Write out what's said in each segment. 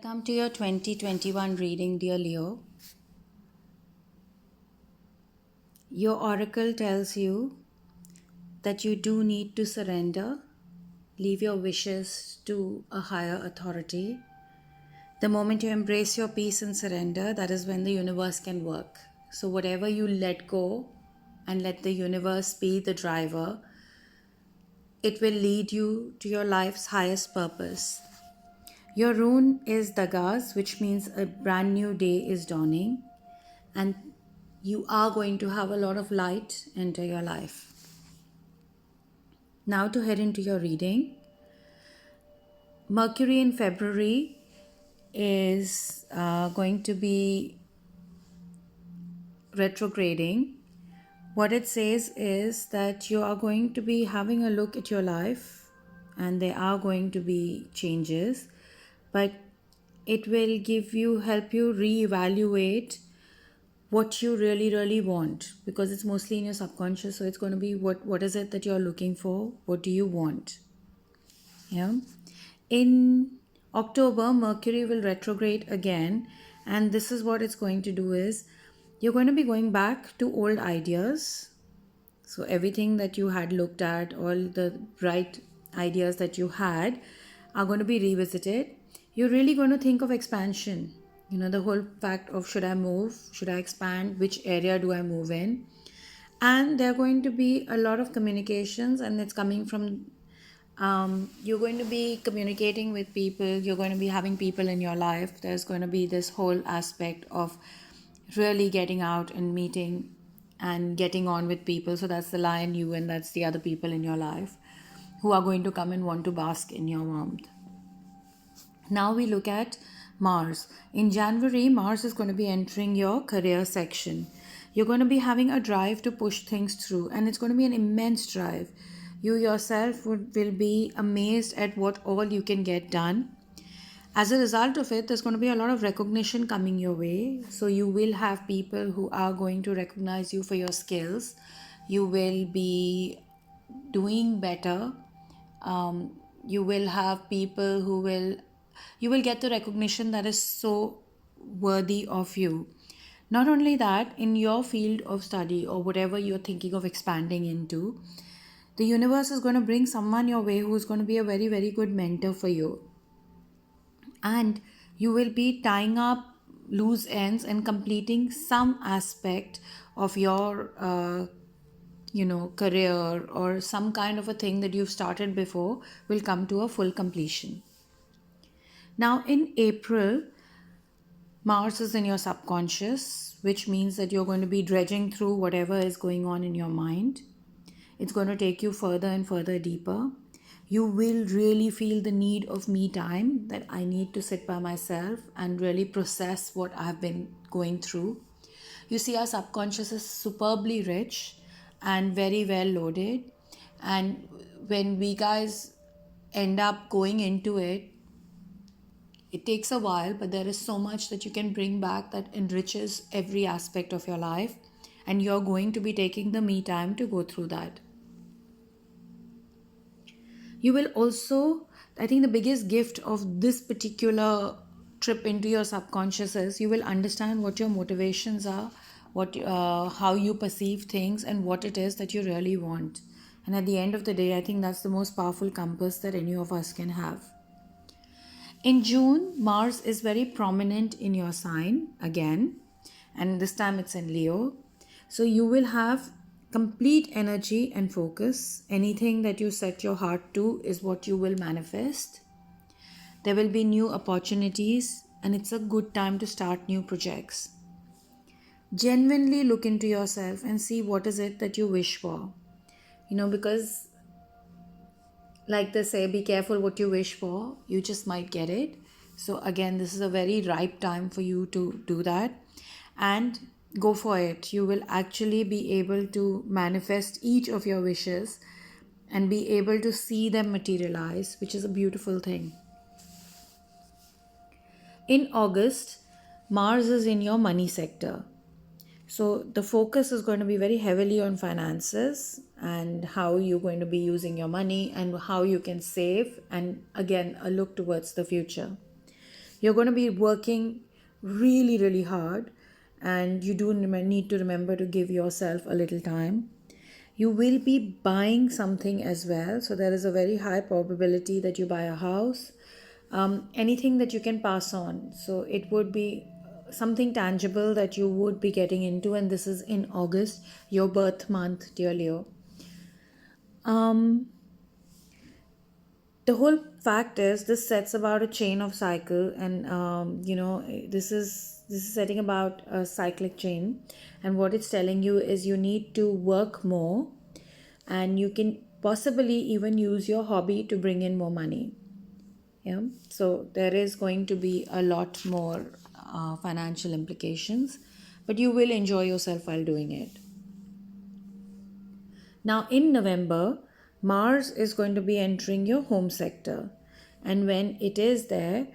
Welcome to your 2021 reading, dear Leo. Your oracle tells you that you do need to surrender, leave your wishes to a higher authority. The moment you embrace your peace and surrender, that is when the universe can work. So, whatever you let go and let the universe be the driver, it will lead you to your life's highest purpose. Your rune is Dagas, which means a brand new day is dawning, and you are going to have a lot of light enter your life. Now, to head into your reading, Mercury in February is going to be retrograding. What it says is that you are going to be having a look at your life, and there are going to be changes, but it will help you reevaluate what you really want, because it's mostly in your subconscious. So it's going to be what is it that you're looking for, what do you want. In October, Mercury will retrograde again, and this is what it's going to do is you're going to be going back to old ideas. So everything that you had looked at, all the bright ideas that you had are going to be revisited. You're really going to think of expansion. The whole fact of should I move, should I expand, which area do I move in? And there are going to be a lot of communications, and it's coming from you're going to be communicating with people, you're going to be having people in your life. There's going to be this whole aspect of really getting out and meeting and getting on with people. So that's the lion you, and that's the other people in your life who are going to come and want to bask in your warmth. Now we look at Mars. In January, Mars is going to be entering your career section. You're going to be having a drive to push things through, and it's going to be an immense drive. You yourself will be amazed at what all you can get done. As a result of it, there's going to be a lot of recognition coming your way. So you will have people who are going to recognize you for your skills. You will be doing better. You will have people you will get the recognition that is so worthy of you. Not only that, in your field of study or whatever you're thinking of expanding into, the universe is going to bring someone your way who is going to be a very, very good mentor for you. And you will be tying up loose ends and completing some aspect of your career, or some kind of a thing that you've started before will come to a full completion. Now in April, Mars is in your subconscious, which means that you're going to be dredging through whatever is going on in your mind. It's going to take you further and further deeper. You will really feel the need of me time, that I need to sit by myself and really process what I've been going through. You see, our subconscious is superbly rich and very well loaded. And when we guys end up going into it, it takes a while, but there is so much that you can bring back that enriches every aspect of your life. And you're going to be taking the me time to go through that. You will also, I think the biggest gift of this particular trip into your subconscious is you will understand what your motivations are, how you perceive things, and what it is that you really want. And at the end of the day, I think that's the most powerful compass that any of us can have. In June, Mars is very prominent in your sign again, and this time it's in Leo. So you will have complete energy and focus. Anything that you set your heart to is what you will manifest. There will be new opportunities, and it's a good time to start new projects. Genuinely look into yourself and see what is it that you wish for. Because like they say, be careful what you wish for, you just might get it. So again, this is a very ripe time for you to do that, and go for it. You will actually be able to manifest each of your wishes and be able to see them materialize, which is a beautiful thing. In August, Mars is in your money sector. So the focus is going to be very heavily on finances and how you're going to be using your money and how you can save, and again, a look towards the future. You're going to be working really, really hard, and you do need to remember to give yourself a little time. You will be buying something as well, so there is a very high probability that you buy a house, anything that you can pass on. So it would be something tangible that you would be getting into, and this is in August, your birth month, dear Leo. Um, the whole fact is this sets about a chain of cycle, and this is setting about a cyclic chain, and what it's telling you is you need to work more, and you can possibly even use your hobby to bring in more money. Yeah, so there is going to be a lot more financial implications, but you will enjoy yourself while doing it. Now, in November, Mars is going to be entering your home sector. And when it is there,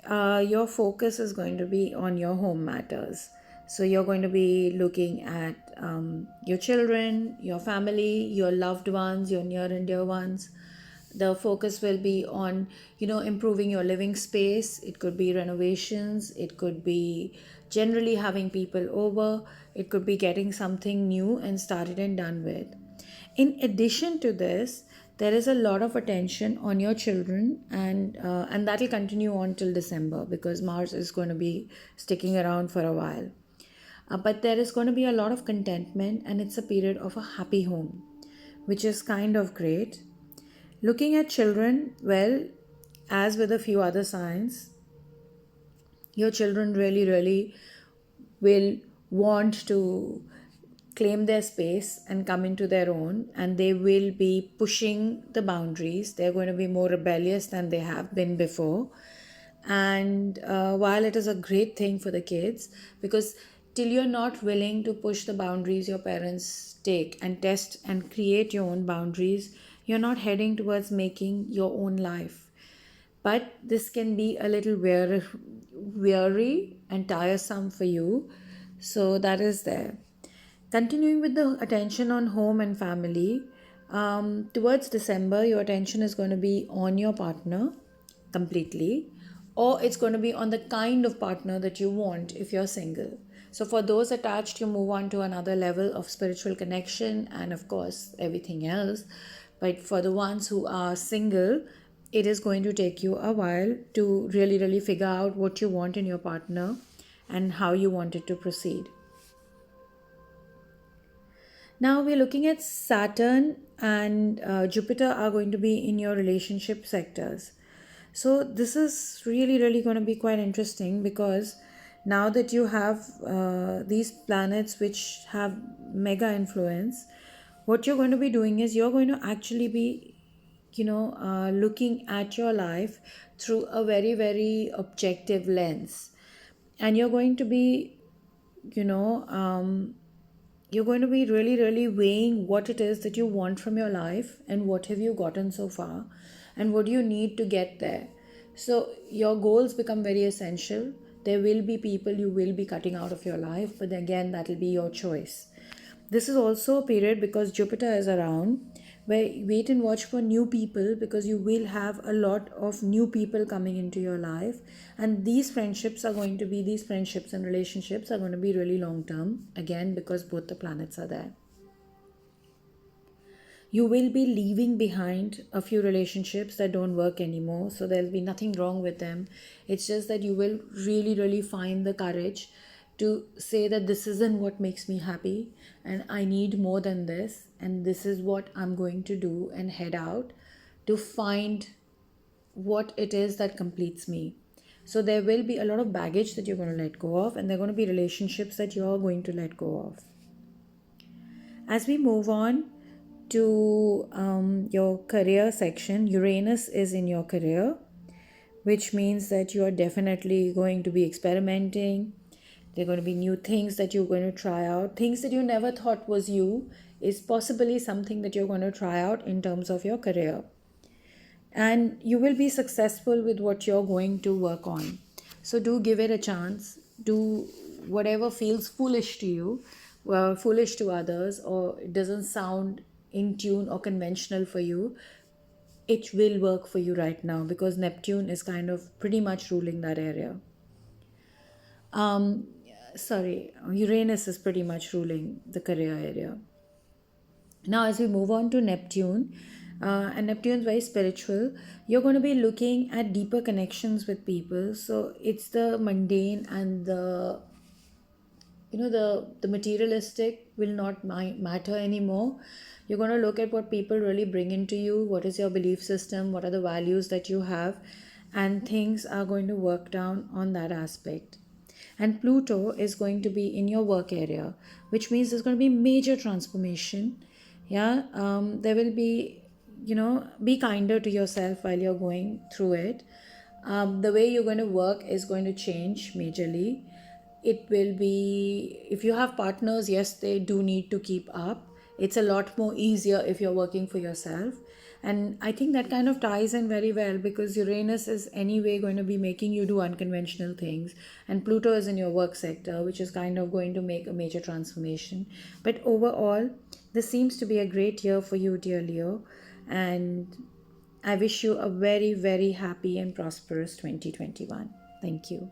your focus is going to be on your home matters. So, you're going to be looking at your children, your family, your loved ones, your near and dear ones. The focus will be on improving your living space. It could be renovations, it could be generally having people over, it could be getting something new and started and done with. In addition to this, there is a lot of attention on your children, and that will continue on till December, because Mars is going to be sticking around for a while. But there is going to be a lot of contentment, and it's a period of a happy home, which is kind of great. Looking at children, well, as with a few other signs, your children really, really will want to claim their space and come into their own, and they will be pushing the boundaries. They're going to be more rebellious than they have been before. And while it is a great thing for the kids, because till you're not willing to push the boundaries your parents take and test and create your own boundaries, you're not heading towards making your own life. But this can be a little weary and tiresome for you. So that is there. Continuing with the attention on home and family, towards December, your attention is going to be on your partner completely, or it's going to be on the kind of partner that you want if you're single. So, for those attached, you move on to another level of spiritual connection and, of course, everything else. But for the ones who are single, it is going to take you a while to really, really figure out what you want in your partner and how you want it to proceed. Now we're looking at Saturn and Jupiter are going to be in your relationship sectors. So this is really, really going to be quite interesting, because now that you have these planets which have mega influence, what you're going to be doing is you're going to actually be, looking at your life through a very, very objective lens. And you're going to be, you know, um, you're going to be really, really weighing what it is that you want from your life, and what have you gotten so far, and what do you need to get there. So your goals become very essential. There will be people you will be cutting out of your life, but again, that will be your choice. This is also a period, because Jupiter is around, where wait and watch for new people, because you will have a lot of new people coming into your life, and these friendships and relationships are going to be really long term, again because both the planets are there. You will be leaving behind a few relationships that don't work anymore, so there'll be nothing wrong with them. It's just that you will really, really find the courage to say that this isn't what makes me happy, and I need more than this, and this is what I'm going to do, and head out to find what it is that completes me. So there will be a lot of baggage that you're going to let go of, and there are going to be relationships that you're going to let go of. As we move on to your career section, Uranus is in your career, which means that you are definitely going to be experimenting. There are going to be new things that you're going to try out. Things that you never thought was you is possibly something that you're going to try out in terms of your career. And you will be successful with what you're going to work on. So do give it a chance. Do whatever feels foolish to you, foolish to others, or it doesn't sound in tune or conventional for you. it will work for you right now because Neptune is kind of pretty much ruling that area. Um, Sorry, Uranus is pretty much ruling the career area. Now, as we move on to Neptune, and Neptune's very spiritual, you're going to be looking at deeper connections with people. So it's the mundane and the materialistic will not matter anymore. You're going to look at what people really bring into you, what is your belief system, what are the values that you have, and things are going to work down on that aspect. And Pluto is going to be in your work area, which means there's going to be major transformation. Yeah, there will be, be kinder to yourself while you're going through it. The way you're going to work is going to change majorly. It will be, if you have partners, yes, they do need to keep up. It's a lot more easier if you're working for yourself. And I think that kind of ties in very well because Uranus is anyway going to be making you do unconventional things, and Pluto is in your work sector, which is kind of going to make a major transformation. But overall, this seems to be a great year for you, dear Leo, and I wish you a very, very happy and prosperous 2021. Thank you.